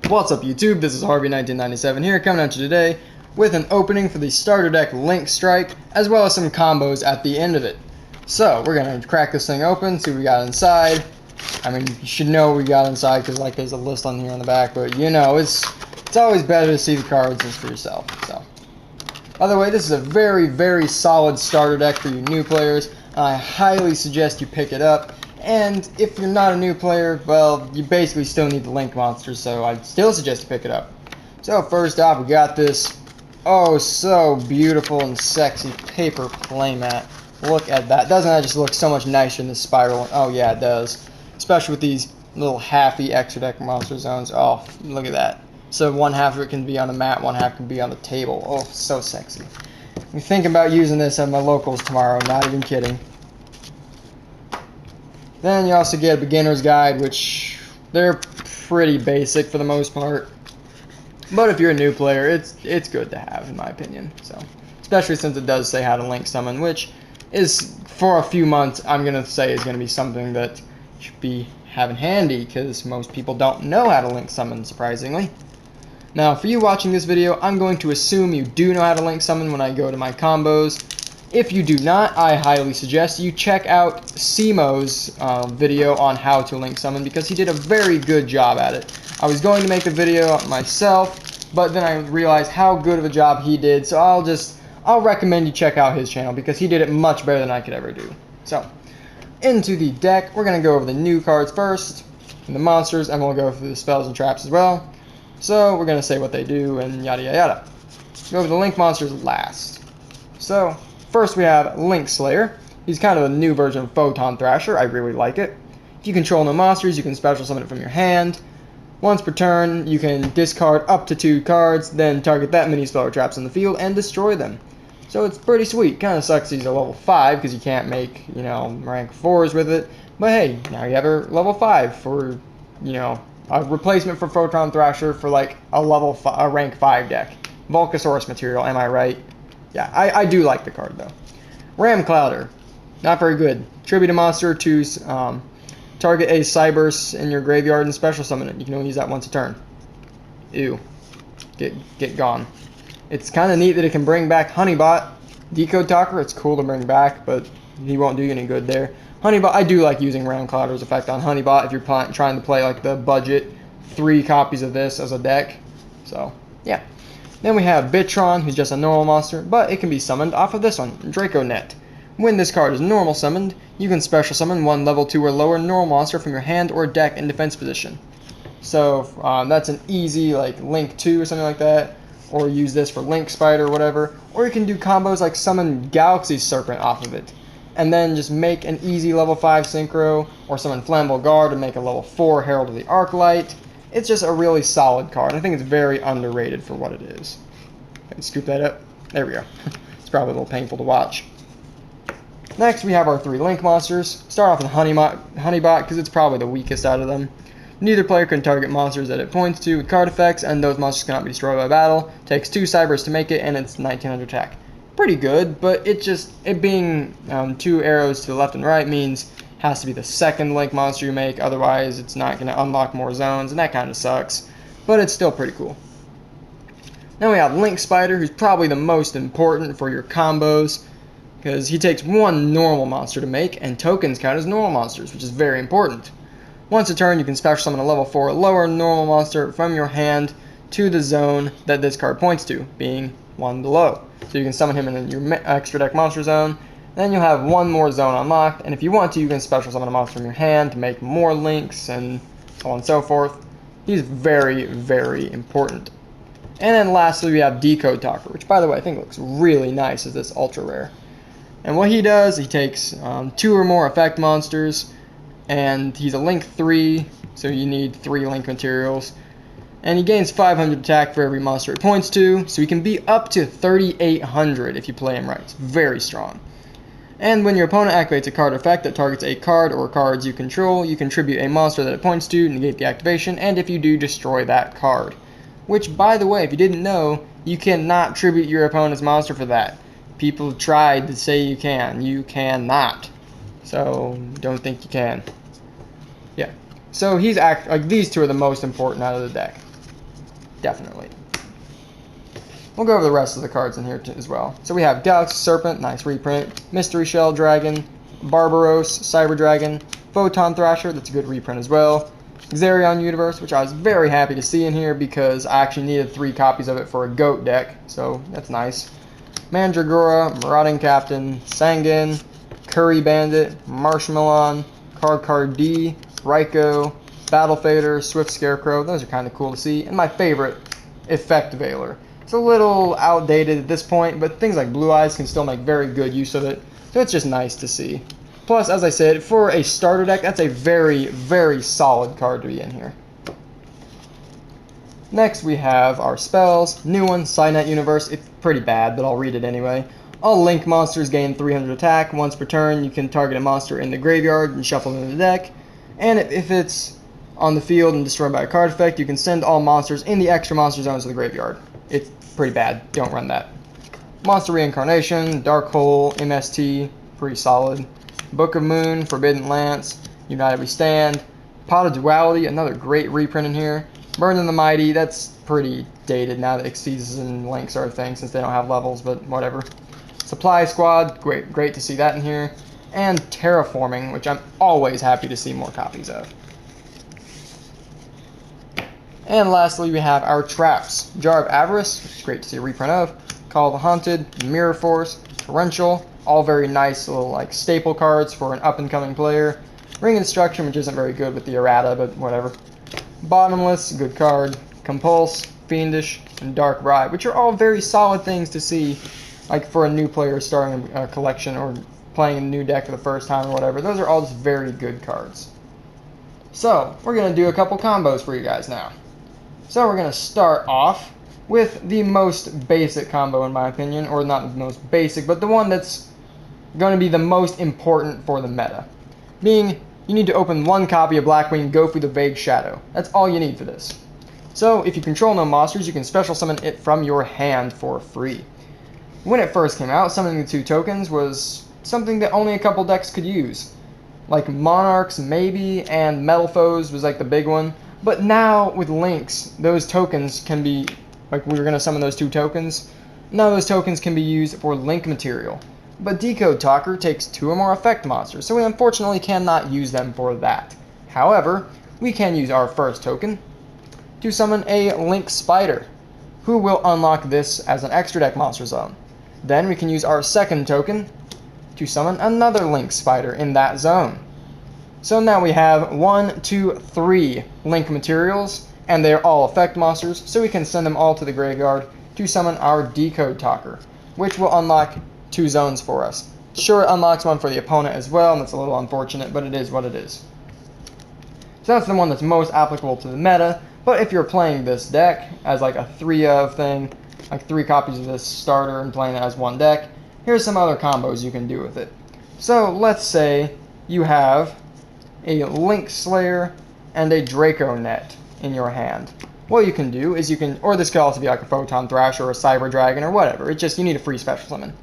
What's up YouTube, this is Harvey 1997 here, coming at you today with an opening for the starter deck Link Strike, as well as some combos at the end of it. So, we're going to crack this thing open, see what we got inside. I mean, you should know what we got inside, because like there's a list on here on the back, but you know, it's always better to see the cards than for yourself. So, by the way, this is a very, very solid starter deck for you new players. I highly suggest you pick it up. And if you're not a new player, well, you basically still need the Link monsters, so I'd still suggest you pick it up. So first off, we got this oh so beautiful and sexy paper playmat. Look at that. Doesn't that just look so much nicer in the spiral? Oh yeah, it does. Especially with these little halfy extra deck monster zones. Oh, look at that. So one half of it can be on a mat, one half can be on the table. Oh, so sexy. I'm thinking about using this at my locals tomorrow, not even kidding. Then you also get a beginner's guide, which they're pretty basic for the most part. But if you're a new player, it's good to have, in my opinion. So, especially since it does say how to link summon, which is, for a few months, I'm going to say is going to be something that you should be having handy, because most people don't know how to link summon, surprisingly. Now, for you watching this video, I'm going to assume you do know how to link summon when I go to my combos. If you do not, I highly suggest you check out Simo's video on how to link summon, because he did a very good job at it. I was going to make a video myself, but then I realized how good of a job he did, so I'll recommend you check out his channel, because he did it much better than I could ever do. So, into the deck, we're going to go over the new cards first, and the monsters, and we'll go through the spells and traps as well. So, we're going to say what they do, and yada yada yada. Go over the Link monsters last. So, first we have Link Slayer. He's kind of a new version of Photon Thrasher. I really like it. If you control no monsters, you can special summon it from your hand. Once per turn, you can discard up to 2 cards, then target that many spell or traps in the field and destroy them. So it's pretty sweet. Kind of sucks he's a level 5 because you can't make, you know, rank 4s with it. But hey, now you have a level 5 for, you know, a replacement for Photon Thrasher for like a rank 5 deck. Volcasaurus material, am I right? Yeah, I do like the card though. Ram Clouder, not very good. Tribute a monster to target a Cyberse in your graveyard and special summon it. You can only use that once a turn. Ew. Get gone. It's kind of neat that it can bring back Honeybot. Decode Talker, it's cool to bring back, but he won't do you any good there. Honeybot, I do like using Ram Clouder's effect on Honeybot if you're trying to play like the budget 3 copies of this as a deck. So, yeah. Then we have Bitron, who's just a normal monster, but it can be summoned off of this one, Draconet. When this card is normal summoned, you can special summon one level 2 or lower normal monster from your hand or deck in defense position. So that's an easy like Link 2 or something like that, or use this for Link Spider or whatever, or you can do combos like summon Galaxy Serpent off of it, and then just make an easy level 5 Synchro, or summon Flammable Guard and make a level 4 Herald of the Arclight. It's just a really solid card. I think it's very underrated for what it is. Okay, scoop that up. There we go. It's probably a little painful to watch. Next, we have our 3 Link monsters. Start off with Honeybot, because it's probably the weakest out of them. Neither player can target monsters that it points to with card effects, and those monsters cannot be destroyed by battle. Takes 2 Cybers to make it, and it's 1900 attack. Pretty good, but it being 2 arrows to the left and right means it has to be the second Link monster you make, otherwise it's not going to unlock more zones, and that kind of sucks. But it's still pretty cool. Then we have Link Spider, who's probably the most important for your combos, because he takes 1 normal monster to make, and tokens count as normal monsters, which is very important. Once a turn, you can special summon a level 4 lower normal monster from your hand to the zone that this card points to, being 1 below. So you can summon him in your extra deck monster zone, then you'll have 1 more zone unlocked, and if you want to, you can special summon a monster from your hand to make more links, and so on and so forth. He's very, very important. And then lastly, we have Decode Talker, which by the way, I think looks really nice as this ultra rare. And what he does, he takes 2 or more effect monsters, and he's a Link 3, so you need 3 Link materials. And he gains 500 attack for every monster it points to, so he can be up to 3,800 if you play him right. It's very strong. And when your opponent activates a card effect that targets a card or cards you control, you contribute a monster that it points to, negate the activation, and if you do, destroy that card. Which, by the way, if you didn't know, you cannot tribute your opponent's monster for that. People tried to say you can. You cannot. So, don't think you can. Yeah. So, like these 2 are the most important out of the deck. definitely. We'll go over the rest of the cards in here as well. So we have Galaxy Serpent, nice reprint, Mystery Shell Dragon, Barbaros, Cyber Dragon, Photon Thrasher, that's a good reprint as well, Xerion Universe, which I was very happy to see in here because I actually needed 3 copies of it for a GOAT deck, so that's nice. Mandragora, Marauding Captain, Sangan, Curry Bandit, Marshmallow, Card D, Raikou, Battle Fader, Swift Scarecrow, those are kind of cool to see, and my favorite, Effect Veiler. It's a little outdated at this point, but things like Blue Eyes can still make very good use of it, so it's just nice to see. Plus, as I said, for a starter deck, that's a very, very solid card to be in here. Next, we have our spells. New one, Psynet Universe. It's pretty bad, but I'll read it anyway. All Link monsters gain 300 attack. Once per turn, you can target a monster in the graveyard and shuffle it into the deck. And if it's on the field and destroyed by a card effect, you can send all monsters in the extra monster zones to the graveyard. It's pretty bad. Don't run that. Monster Reincarnation, Dark Hole, MST, pretty solid. Book of Moon, Forbidden Lance, United We Stand. Pot of Duality, another great reprint in here. Burn in the Mighty, that's pretty dated now that Exceeds and Links are a thing since they don't have levels, but whatever. Supply Squad, great to see that in here. And Terraforming, which I'm always happy to see more copies of. And lastly, we have our traps. Jar of Avarice, which is great to see a reprint of. Call of the Haunted, Mirror Force, Torrential, all very nice little like staple cards for an up-and-coming player. Ring of Destruction, which isn't very good with the errata, but whatever. Bottomless, good card. Compulse, Fiendish, and Dark Ride, which are all very solid things to see, like for a new player starting a collection or playing a new deck for the first time or whatever. Those are all just very good cards. So, we're going to do a couple combos for you guys now. So we're going to start off with the most basic combo in my opinion, or not the most basic, but the one that's going to be the most important for the meta. Being, you need to open 1 copy of Blackwing Gofu the Vague Shadow. That's all you need for this. So if you control no monsters, you can special summon it from your hand for free. When it first came out, summoning the 2 tokens was something that only a couple decks could use. Like Monarchs maybe, and Metal Foes was like the big one. But now, with Links, those tokens can be, like we were going to summon those 2 tokens, now those tokens can be used for Link material. But Decode Talker takes 2 or more effect monsters, so we unfortunately cannot use them for that. However, we can use our first token to summon a Link Spider, who will unlock this as an extra deck monster zone. Then we can use our second token to summon another Link Spider in that zone. So now we have 1, 2, 3 Link materials, and they're all effect monsters, so we can send them all to the graveyard to summon our Decode Talker, which will unlock 2 zones for us. Sure, it unlocks one for the opponent as well, and that's a little unfortunate, but it is what it is. So that's the one that's most applicable to the meta, but if you're playing this deck as like a 3-of thing, like 3 copies of this starter and playing it as 1 deck, here's some other combos you can do with it. So let's say you have a Link Slayer and a Draco Net in your hand. What you can do is you can, or this could also be like a Photon Thrasher or a Cyber Dragon or whatever, it's just you need a free special summon.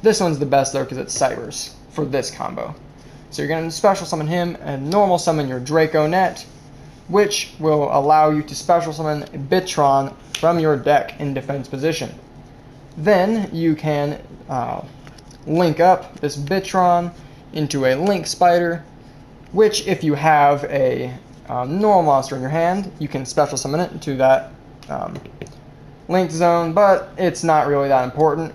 This one's the best though because it's Cybers for this combo. So you're going to special summon him and normal summon your Draco Net, which will allow you to special summon Bitron from your deck in defense position. Then you can link up this Bitron into a Link Spider, which if you have a normal monster in your hand, you can special summon it to that Link zone, but it's not really that important.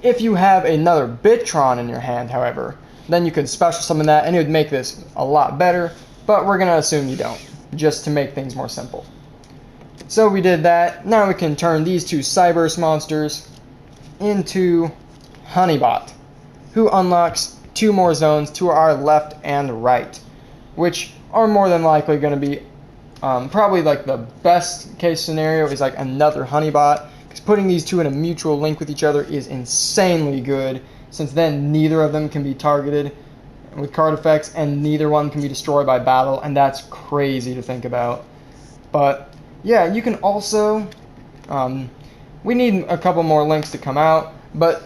If you have another Bitron in your hand, however, then you can special summon that, and it would make this a lot better, but we're going to assume you don't, just to make things more simple. So we did that. Now we can turn these 2 Cybers monsters into Honeybot, who unlocks 2 more zones to our left and right, which are more than likely going to be probably like the best case scenario is like another Honeybot, because putting these 2 in a mutual link with each other is insanely good, since then neither of them can be targeted with card effects and neither one can be destroyed by battle, and that's crazy to think about. But yeah, you can also we need a couple more links to come out, but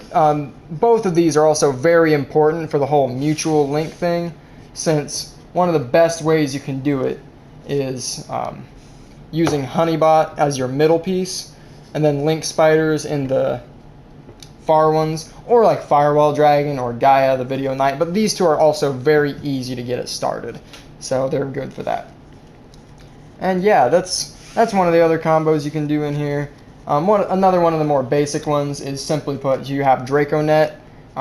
both of these are also very important for the whole mutual link thing, since one of the best ways you can do it is using Honeybot as your middle piece, and then Link Spiders in the far ones, or like Firewall Dragon or Gaia the Video Knight, but these two are also very easy to get it started, so they're good for that. And yeah, that's one of the other combos you can do in here. Another one of the more basic ones is, simply put, you have Draconet.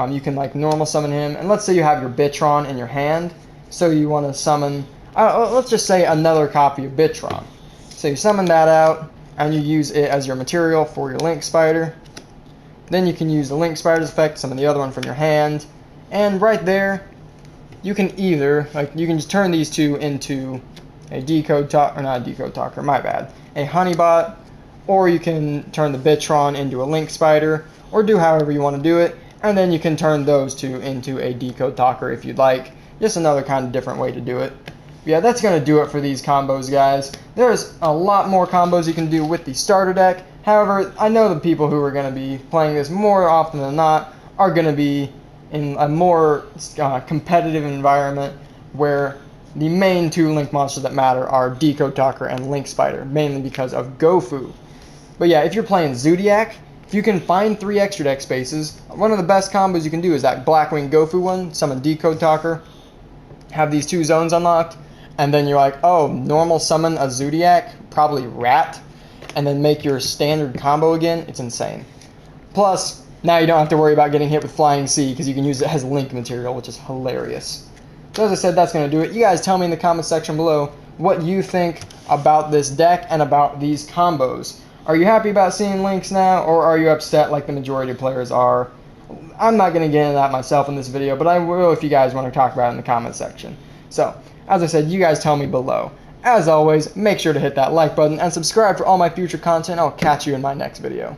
You can like normal summon him, and let's say you have your Bitron in your hand, so you want to summon, let's just say another copy of Bitron. So you summon that out, and you use it as your material for your Link Spider. Then you can use the Link Spider's effect, summon the other one from your hand, and right there, you can either, you can just turn these two into a Decode Talker, or not a Decode Talker, my bad, a Honeybot, or you can turn the Bitron into a Link Spider, or do however you want to do it, and then you can turn those two into a Decode Talker if you'd like. Just another kind of different way to do it. Yeah, that's going to do it for these combos, guys. There's a lot more combos you can do with the starter deck. However, I know the people who are going to be playing this more often than not are going to be in a more competitive environment where the main two Link monsters that matter are Decode Talker and Link Spider, mainly because of Gofu. But yeah, if you're playing Zodiac, if you can find 3 extra deck spaces, one of the best combos you can do is that Blackwing Gofu one, summon Decode Talker, have these 2 zones unlocked, and then you're like, oh, normal summon a Zodiac, probably Rat, and then make your standard combo again. It's insane. Plus, now you don't have to worry about getting hit with Flying Sea, because you can use it as Link material, which is hilarious. So as I said, that's going to do it. You guys tell me in the comment section below what you think about this deck and about these combos. Are you happy about seeing Links now, or are you upset like the majority of players are? I'm not going to get into that myself in this video, but I will if you guys want to talk about it in the comment section. So, as I said, you guys tell me below. As always, make sure to hit that like button and subscribe for all my future content. I'll catch you in my next video.